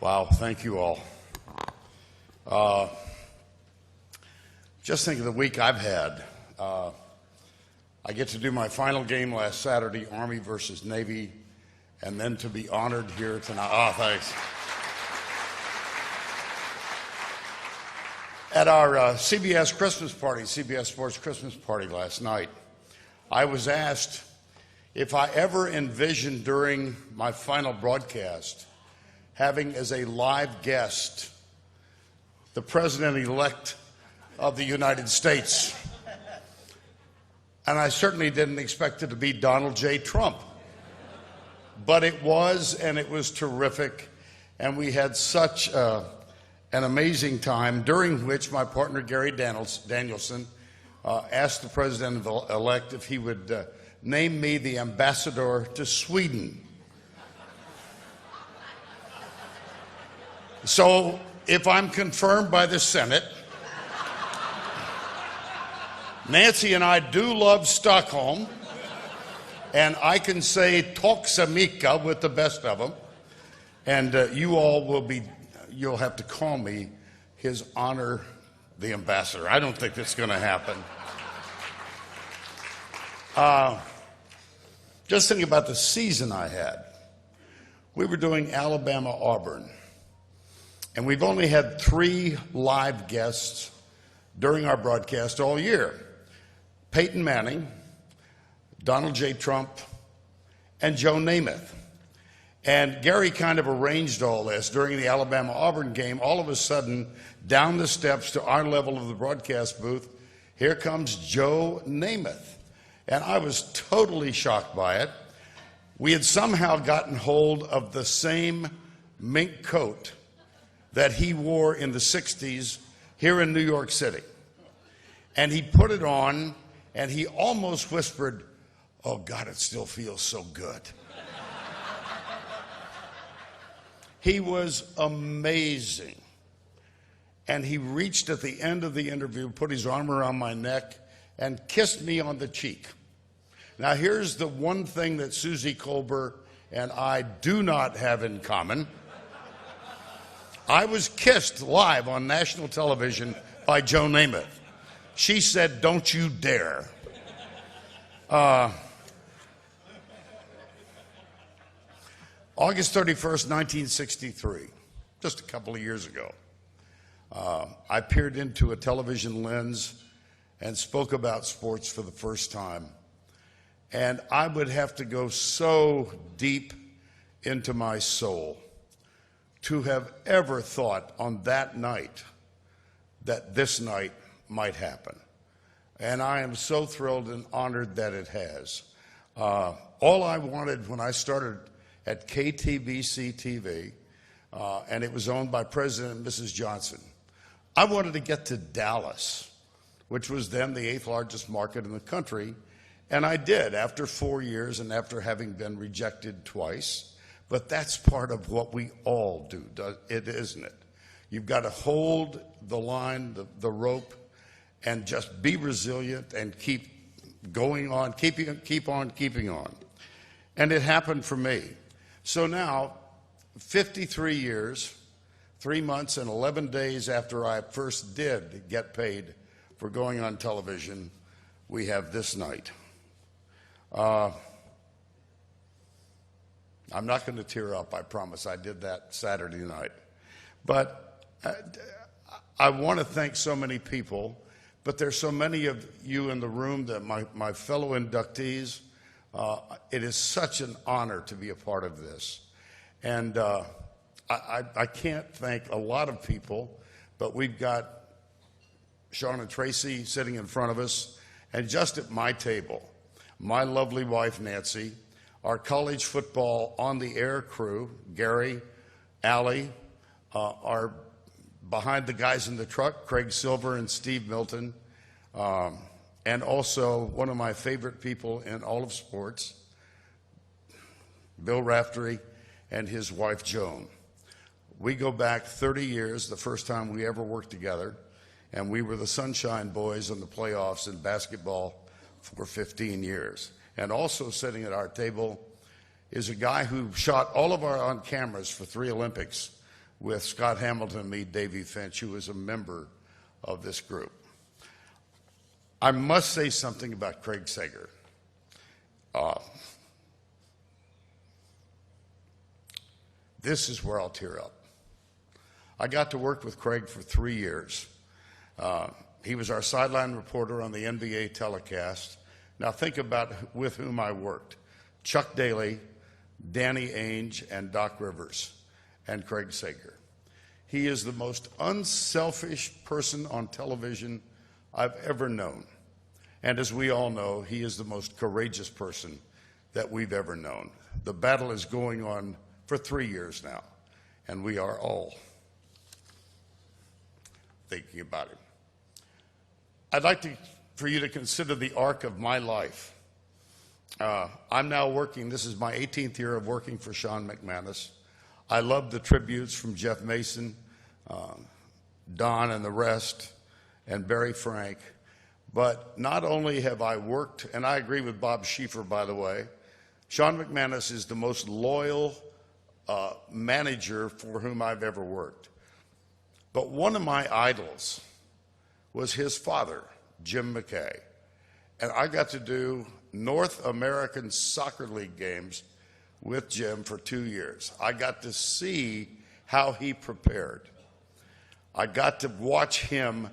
Wow, thank you all. Just think of the week I've had. I get to do my final game last Saturday, Army versus Navy, and then to be honored here tonight. Oh, thanks. At our CBS Christmas party, CBS Sports Christmas party last night, I was asked if I ever envisioned during my final broadcast having as a live guest the President-elect of the United States. And I certainly didn't expect it to be Donald J. Trump. But it was, and it was terrific. And we had such an amazing time, during which my partner Gary Danielson asked the President-elect if he would name me the ambassador to Sweden. So, if I'm confirmed by the Senate, Nancy and I do love Stockholm, and I can say Toxamika with the best of them, and you all you'll have to call me His Honor the Ambassador. I don't think that's going to happen. Just think about the season I had. We were doing Alabama-Auburn. And we've only had 3 live guests during our broadcast all year. Peyton Manning, Donald J. Trump, and Joe Namath. And Gary kind of arranged all this during the Alabama-Auburn game. All of a sudden, down the steps to our level of the broadcast booth, here comes Joe Namath. And I was totally shocked by it. We had somehow gotten hold of the same mink coat that he wore in the 60s here in New York City. And he put it on, and he almost whispered, "Oh God, it still feels so good." He was amazing. And he reached at the end of the interview, put his arm around my neck, and kissed me on the cheek. Now here's the one thing that Susie Colbert and I do not have in common. I was kissed live on national television by Joe Namath. She said, "Don't you dare." August 31st, 1963, just a couple of years ago, I peered into a television lens and spoke about sports for the first time. And I would have to go so deep into my soul to have ever thought on that night that this night might happen. And I am so thrilled and honored that it has. All I wanted when I started at KTBC-TV, and it was owned by President and Mrs. Johnson, I wanted to get to Dallas, which was then the 8th largest market in the country, and I did after 4 years and after having been rejected twice. But that's part of what we all do, isn't it? You've got to hold the line, the rope, and just be resilient and keep going on, keep on keeping on. And it happened for me. So now, 53 years, 3 months and 11 days after I first did get paid for going on television, we have this night. I'm not going to tear up, I promise. I did that Saturday night. But I want to thank so many people, but there's so many of you in the room, that my fellow inductees. It is such an honor to be a part of this. And I can't thank a lot of people, but we've got Sean and Tracy sitting in front of us, and just at my table, my lovely wife, Nancy, our college football on-the-air crew, Gary, Allie, our behind the guys in the truck, Craig Silver and Steve Milton, and also one of my favorite people in all of sports, Bill Raftery and his wife, Joan. We go back 30 years, the first time we ever worked together, and we were the Sunshine Boys in the playoffs in basketball for 15 years. And also sitting at our table is a guy who shot all of our on cameras for 3 Olympics with Scott Hamilton and me, Davey Finch, who was a member of this group. I must say something about Craig Sager. This is where I'll tear up. I got to work with Craig for 3 years. He was our sideline reporter on the NBA telecast. Now think about with whom I worked. Chuck Daly, Danny Ainge, and Doc Rivers, and Craig Sager. He is the most unselfish person on television I've ever known. And as we all know, he is the most courageous person that we've ever known. The battle is going on for 3 years now, and we are all thinking about him. I'd like for you to consider the arc of my life. I'm now working, this is my 18th year of working for Sean McManus. I love the tributes from Jeff Mason, Don and the rest, and Barry Frank. But not only have I worked, and I agree with Bob Schieffer, by the way, Sean McManus is the most loyal manager for whom I've ever worked. But one of my idols was his father, Jim McKay. And I got to do North American Soccer League games with Jim for 2 years. I got to see how he prepared. I got to watch him.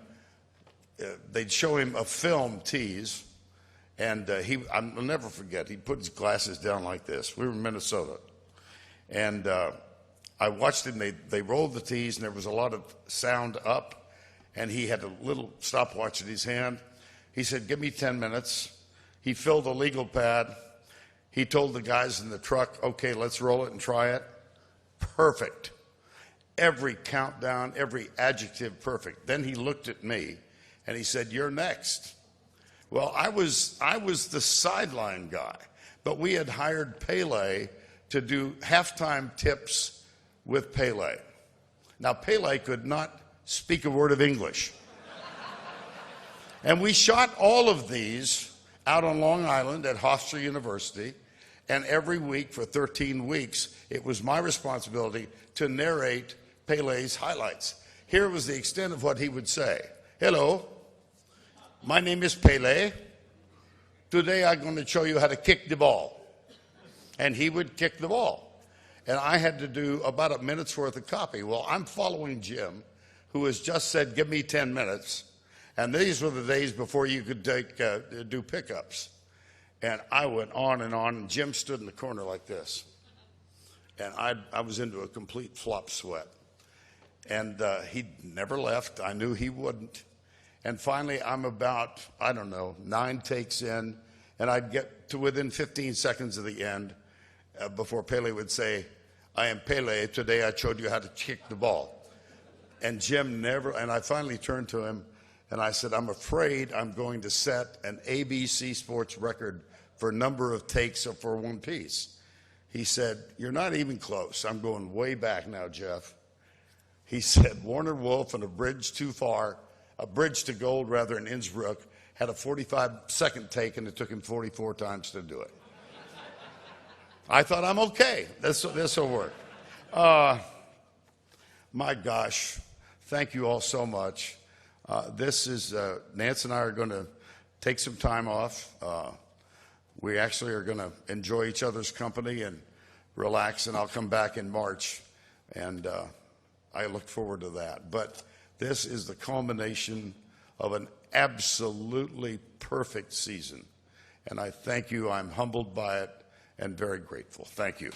They'd show him a film tease, and I'll never forget, he put his glasses down like this. We were in Minnesota. And I watched him, they rolled the tees, and there was a lot of sound up, and he had a little stopwatch in his hand. He said, "Give me 10 minutes. He filled a legal pad. He told the guys in the truck, "Okay, let's roll it and try it." Perfect. Every countdown, every adjective, perfect. Then he looked at me, and he said, "You're next." Well, I was the sideline guy, but we had hired Pele to do halftime tips with Pele. Now, Pele could not speak a word of English. And we shot all of these out on Long Island at Hofstra University, and every week for 13 weeks, it was my responsibility to narrate Pele's highlights. Here was the extent of what he would say. "Hello, my name is Pele. Today I'm going to show you how to kick the ball." And he would kick the ball. And I had to do about a minute's worth of copy. Well, I'm following Jim, who has just said, "Give me 10 minutes." And these were the days before you could do pickups. And I went on, and Jim stood in the corner like this. And I was into a complete flop sweat. And he never left. I knew he wouldn't. And finally, I'm about, 9 takes in, and I'd get to within 15 seconds of the end before Pele would say, "I am Pele. Today I showed you how to kick the ball." And Jim never, and I finally turned to him, and I said, "I'm afraid I'm going to set an ABC Sports record for number of takes for one piece." He said, "You're not even close. I'm going way back now, Jeff." He said, "Warner Wolf and A Bridge to Gold, rather, in Innsbruck, had a 45-second take, and it took him 44 times to do it." I thought, I'm okay. This will work. My gosh, thank you all so much. Nance and I are going to take some time off. We actually are going to enjoy each other's company and relax, and I'll come back in March, and I look forward to that. But this is the culmination of an absolutely perfect season, and I thank you. I'm humbled by it and very grateful. Thank you.